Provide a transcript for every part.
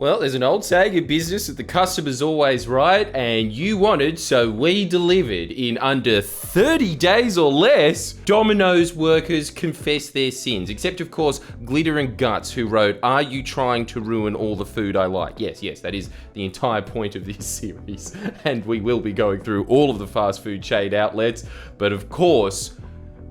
Well, there's an old saying in business that the customer's always right, and you wanted, so we delivered. In under 30 days or less, Domino's workers confessed their sins. Except, of course, Glitter and Guts, who wrote, "Are you trying to ruin all the food I like?" Yes, that is the entire point of this series. And we will be going through all of the fast food chain outlets. But of course,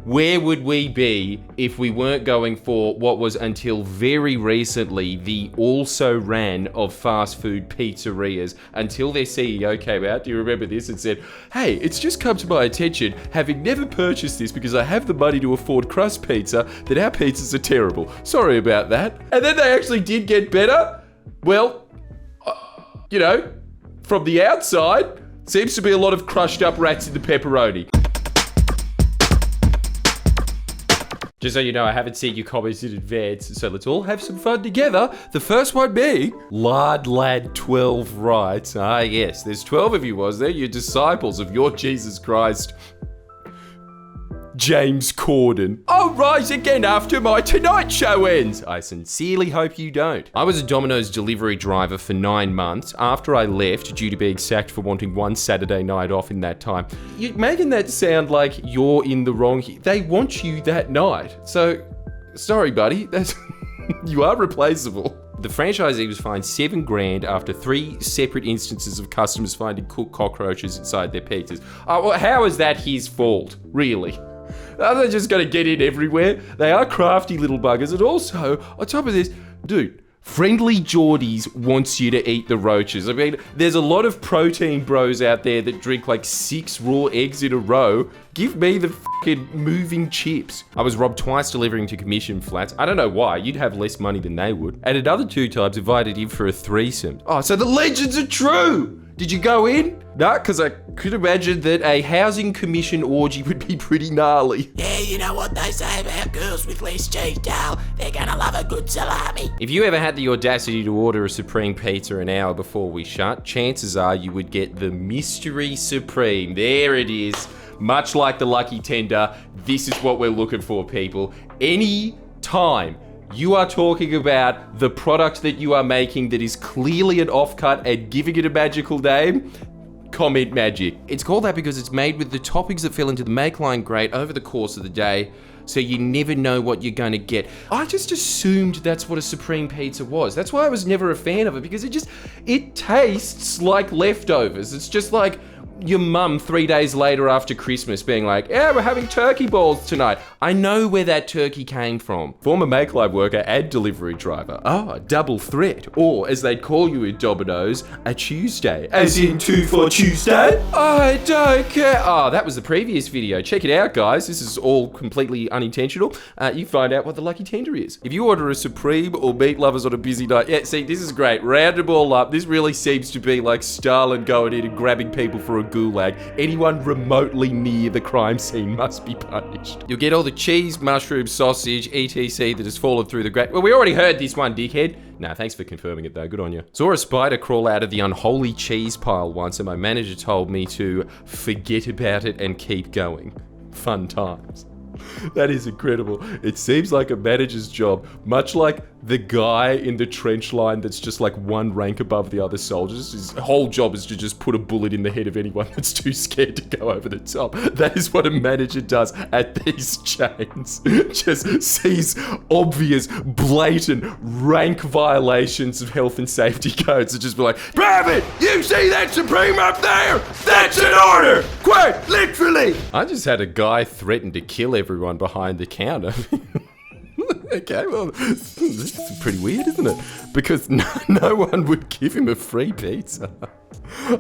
where would we be if we weren't going for what was until very recently the also-ran of fast food pizzerias, until their CEO came out, do you remember this, and said, "Hey, it's just come to my attention, having never purchased this because I have the money to afford crust pizza, that our pizzas are terrible. Sorry about that." And then they actually did get better. Well, from the outside, seems to be a lot of crushed up rats in the pepperoni. Just so you know, I haven't seen your comments in advance, so let's all have some fun together. The first one being, Lard Lad 12 writes, yes, there's 12 of you, was there? You're disciples of your Jesus Christ, James Corden. I'll rise again after my Tonight Show ends. I sincerely hope you don't. I was a Domino's delivery driver for 9 months after I left due to being sacked for wanting one Saturday night off in that time. You're making that sound like you're in the wrong here. They want you that night. So, sorry buddy, you are replaceable. The franchisee was fined $7 grand after 3 separate instances of customers finding cooked cockroaches inside their pizzas. Well, how is that his fault, really? Are they just going to get in everywhere? They are crafty little buggers. And also, on top of this, dude, Friendly Geordies wants you to eat the roaches. I mean, there's a lot of protein bros out there that drink like 6 raw eggs in a row. Give me the fucking moving chips. I was robbed twice delivering to commission flats. I don't know why. You'd have less money than they would. And another 2 times invited in for a threesome. Oh, so the legends are true! Did you go in? No, because I could imagine that a housing commission orgy would be pretty gnarly. Yeah, you know what they say about girls with less cheese, Dale. They're gonna love a good salami. If you ever had the audacity to order a Supreme Pizza an hour before we shut, chances are you would get the Mystery Supreme. There it is. Much like the Lucky Tender, this is what we're looking for, people. Any time you are talking about the product that you are making that is clearly an offcut and giving it a magical name, comment magic. It's called that because it's made with the toppings that fill into the make line grate over the course of the day, so you never know what you're going to get. I just assumed that's what a Supreme Pizza was. That's why I was never a fan of it, because it tastes like leftovers. It's just like your mum 3 days later after Christmas being like, "Yeah, we're having turkey balls tonight." I know where that turkey came from. Former make line worker and delivery driver. Oh, a double threat. Or, as they'd call you in Domino's, a Tuesday. As in 2 for Tuesday? I don't care. Oh, that was the previous video. Check it out, guys. This is all completely unintentional. You find out what the Lucky Tender is. If you order a Supreme or meat lovers on a busy night, yeah, see, this is great. Round them all up. This really seems to be like Stalin going in and grabbing people for a gulag. Anyone remotely near the crime scene must be punished. You'll get all the cheese, mushroom, sausage, etc. that has fallen through the grate. Well, we already heard this one, dickhead. Nah, thanks for confirming it though, good on you. Saw a spider crawl out of the unholy cheese pile once and my manager told me to forget about it and keep going. Fun times. That is incredible. It seems like a manager's job, much like the guy in the trench line that's just like one rank above the other soldiers. His whole job is to just put a bullet in the head of anyone that's too scared to go over the top. That is what a manager does at these chains. Just sees obvious, blatant, rank violations of health and safety codes and just be like, "Private, you see that Supreme up there? That's an order! Quite literally!" I just had a guy threaten to kill everyone behind the counter. Okay, well, this is pretty weird, isn't it? Because no one would give him a free pizza.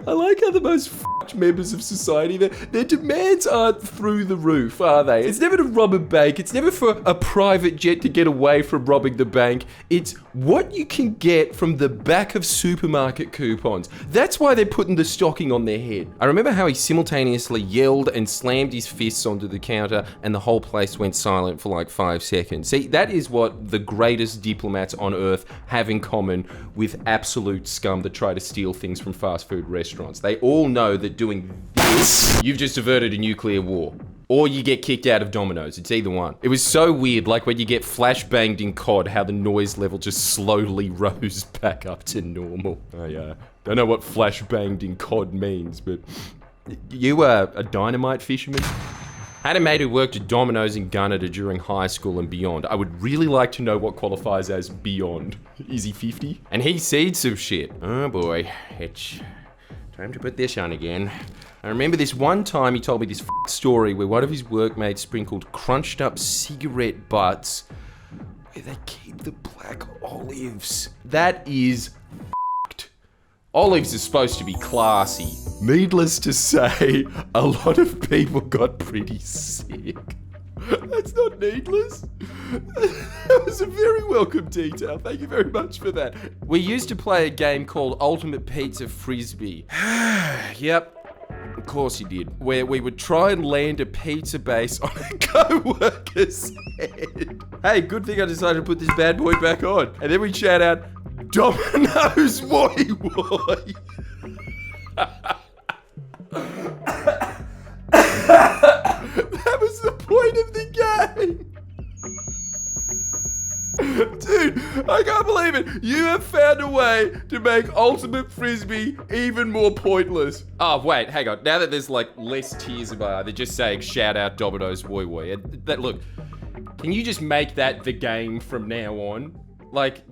I like how the most f***ed members of society, their demands aren't through the roof, are they? It's never to rob a bank. It's never for a private jet to get away from robbing the bank. It's what you can get from the back of supermarket coupons. That's why they're putting the stocking on their head. I remember how he simultaneously yelled and slammed his fists onto the counter and the whole place went silent for like 5 seconds. See, that is what the greatest diplomats on earth have in common with absolute scum that try to steal things from fast food restaurants. They all know that doing this, you've just averted a nuclear war. or you get kicked out of Domino's. It's either one. It was so weird, like when you get flashbanged in COD, how the noise level just slowly rose back up to normal. I don't know what flashbanged in COD means, but you a dynamite fisherman? Had a mate who worked at Domino's in Gunnedah during high school and beyond. I would really like to know what qualifies as beyond. Is he 50? And he seed some shit. Oh boy, it's time to put this on again. I remember this one time he told me this story where one of his workmates sprinkled crunched up cigarette butts where they keep the black olives. That is Olives is supposed to be classy. Needless to say, a lot of people got pretty sick. That's not needless. That was a very welcome detail. Thank you very much for that. We used to play a game called Ultimate Pizza Frisbee. Yep. Of course you did. Where we would try and land a pizza base on a co-worker's head. Hey, good thing I decided to put this bad boy back on. And then we'd shout out, Domino's Woi Woi. That was the point of the game. Dude, I can't believe it. You have found a way to make Ultimate Frisbee even more pointless. Oh, wait, hang on. Now that there's like less tears in my eye, they're just saying shout out Domino's Woi Woi. Look, can you just make that the game from now on? Like,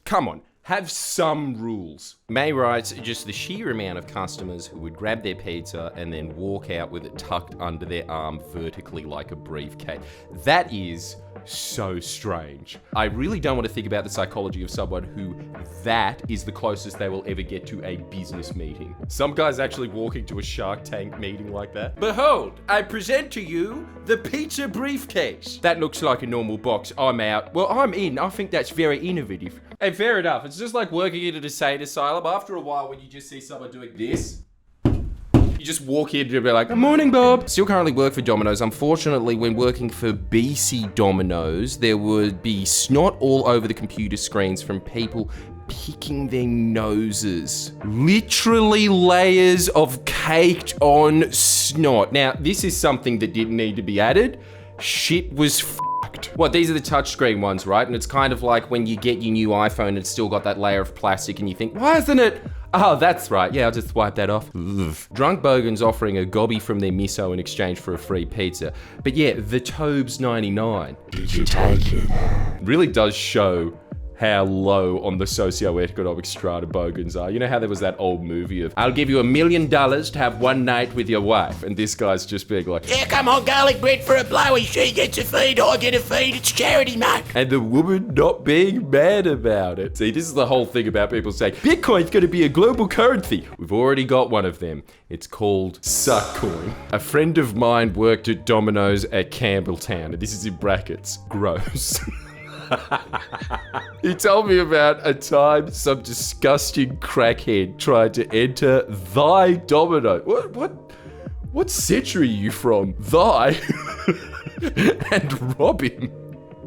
come on. Have some rules. May writes, just the sheer amount of customers who would grab their pizza and then walk out with it tucked under their arm vertically like a briefcase. That is so strange. I really don't want to think about the psychology of someone who that is the closest they will ever get to a business meeting. Some guy's actually walking to a Shark Tank meeting like that. Behold, I present to you the pizza briefcase. That looks like a normal box. I'm out. Well, I'm in. I think that's very innovative. Hey, fair enough. It's just like working in an insane asylum. After a while, when you just see someone doing this, you just walk in and be like, good morning, Bob. Still currently work for Domino's. Unfortunately, when working for BC Domino's, there would be snot all over the computer screens from people picking their noses. Literally layers of caked on snot. Now, this is something that didn't need to be added. Shit was What, these are the touchscreen ones, right? And it's kind of like when you get your new iPhone, it's still got that layer of plastic and you think, why isn't it? Oh, that's right. Yeah, I'll just wipe that off. Ugh. Drunk Bogans offering a gobby from their miso in exchange for a free pizza. But yeah, the Tobes 99. Did you take it? Really does show how low on the socioeconomic strata Bogans are. You know how there was that old movie of, I'll give you $1 million to have one night with your wife. And this guy's just being like, yeah, come on, garlic bread for a blowy. She gets a feed, I get a feed. It's charity, mate. And the woman not being mad about it. See, this is the whole thing about people saying, Bitcoin's gonna be a global currency. We've already got one of them. It's called Suckcoin. A friend of mine worked at Domino's at Campbelltown. And this is in brackets. Gross. He told me about a time some disgusting crackhead tried to enter thy Domino. What century are you from? Thy? And rob him.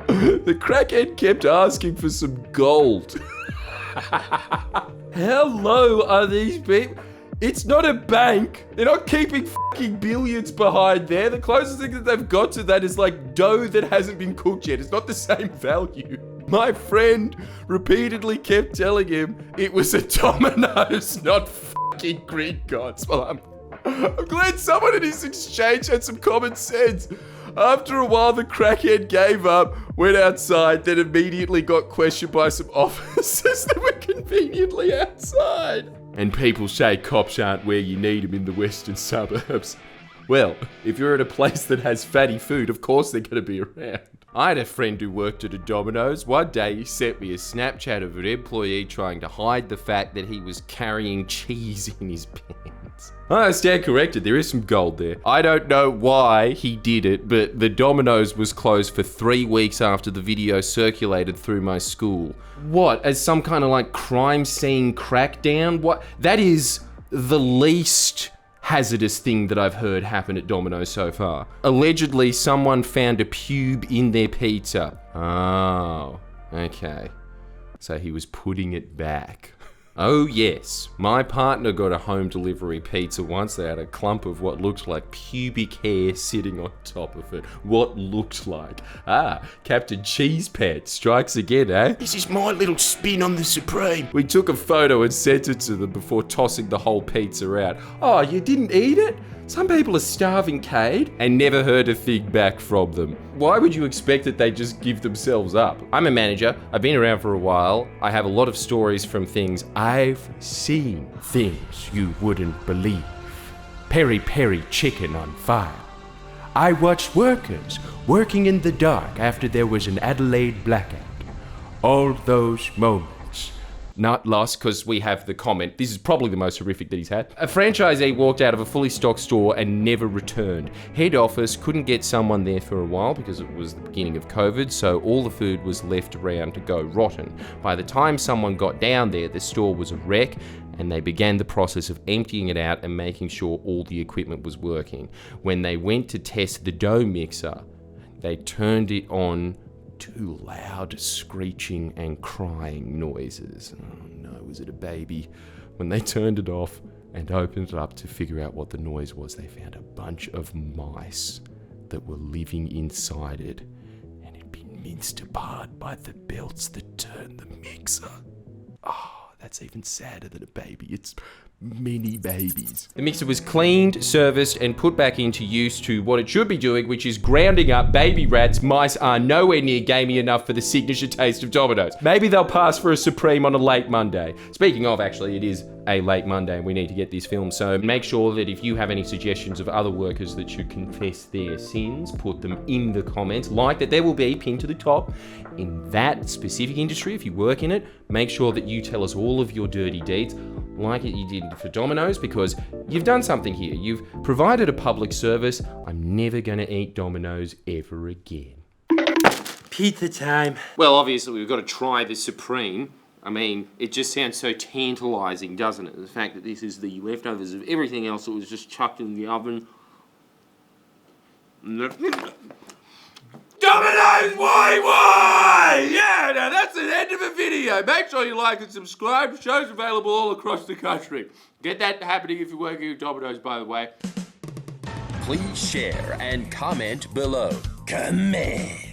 The crackhead kept asking for some gold. How low are these people? It's not a bank. They're not keeping fucking billions behind there. The closest thing that they've got to that is like dough that hasn't been cooked yet. It's not the same value. My friend repeatedly kept telling him it was a Domino's, not fucking Greek gods. Well, I'm glad someone in his exchange had some common sense. After a while, the crackhead gave up, went outside, then immediately got questioned by some officers that were conveniently outside. And people say cops aren't where you need them in the western suburbs. Well, if you're at a place that has fatty food, of course they're going to be around. I had a friend who worked at a Domino's. One day he sent me a Snapchat of an employee trying to hide the fact that he was carrying cheese in his pants. I stand corrected, there is some gold there. I don't know why he did it, but the Domino's was closed for 3 weeks after the video circulated through my school. What, as some kind of like crime scene crackdown? What? That is the least hazardous thing that I've heard happen at Domino's so far. Allegedly, someone found a pube in their pizza. Oh, okay. So he was putting it back. Oh yes, my partner got a home delivery pizza once. They had a clump of what looked like pubic hair sitting on top of it. What looked like? Captain Cheese Pet strikes again, eh? This is my little spin on the Supreme. We took a photo and sent it to them before tossing the whole pizza out. Oh, you didn't eat it? Some people are starving, Cade, and never heard a thing back from them. Why would you expect that they just give themselves up? I'm a manager. I've been around for a while. I have a lot of stories from things I've seen. Things you wouldn't believe. Peri peri chicken on fire. I watched workers working in the dark after there was an Adelaide blackout. All those moments. Not lost, because we have the comment. This is probably the most horrific that he's had. A franchisee walked out of a fully stocked store and never returned. Head office couldn't get someone there for a while because it was the beginning of COVID, so all the food was left around to go rotten. By the time someone got down there, the store was a wreck, and they began the process of emptying it out and making sure all the equipment was working. When they went to test the dough mixer, they turned it on to loud screeching and crying noises. Oh no, was it a baby? When they turned it off and opened it up to figure out what the noise was, they found a bunch of mice that were living inside it, and had been minced apart by the belts that turned the mixer. Oh, that's even sadder than a baby. It's many babies. The mixer was cleaned, serviced, and put back into use to what it should be doing, which is grounding up baby rats. Mice are nowhere near gamey enough for the signature taste of Domino's. Maybe they'll pass for a Supreme on a late Monday. Speaking of, actually, it is a late Monday and we need to get this filmed, so make sure that if you have any suggestions of other workers that should confess their sins, put them in the comments. Like that there will be pinned to the top. In that specific industry, if you work in it, make sure that you tell us all of your dirty deeds, like it you did for Domino's, because you've done something here. You've provided a public service. I'm never going to eat Domino's ever again. Pizza time. Well, obviously, we've got to try the Supreme. I mean, it just sounds so tantalising, doesn't it? The fact that this is the leftovers of everything else that was just chucked in the oven. Domino's, why? Yeah, now that's the end of the video. Make sure you like and subscribe. Shows available all across the country. Get that happening if you're working at Domino's, by the way. Please share and comment below. Comment.